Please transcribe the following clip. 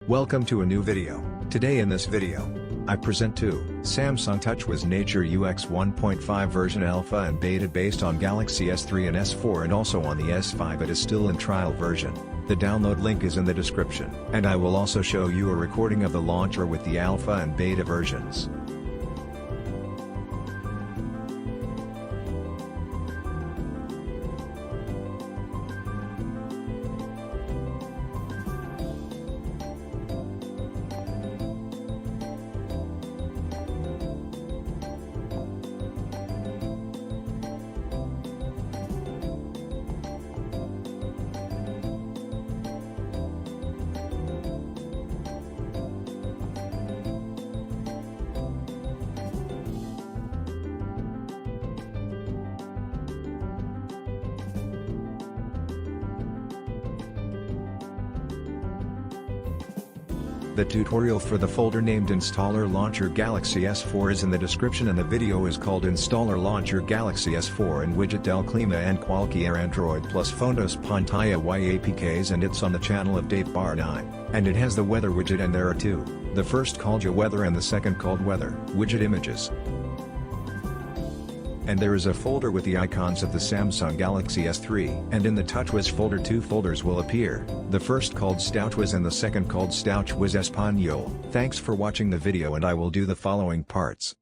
Welcome to a new video. Today in this video, I present to Samsung TouchWiz Nature UX 1.5 version alpha and beta based on Galaxy S3 and S4 and also on the S5. It is still in trial version. The download link is in the description. And I will also show you a recording of the launcher with the alpha and beta versions. The tutorial for the folder named Installer Launcher Galaxy S4 is in the description, and the video is called Installer Launcher Galaxy S4 and Widget del Clima and Qualquier Android plus Fondos Pantalla y APKs, and it's on the channel of Dave9, and it has the weather widget, and there are two, the first called Your Weather and the second called Weather Widget Images. And there is a folder with the icons of the Samsung Galaxy S3, and in the TouchWiz folder two folders will appear, the first called TouchWiz and the second called TouchWiz Español. Thanks for watching the video, and I will do the following parts.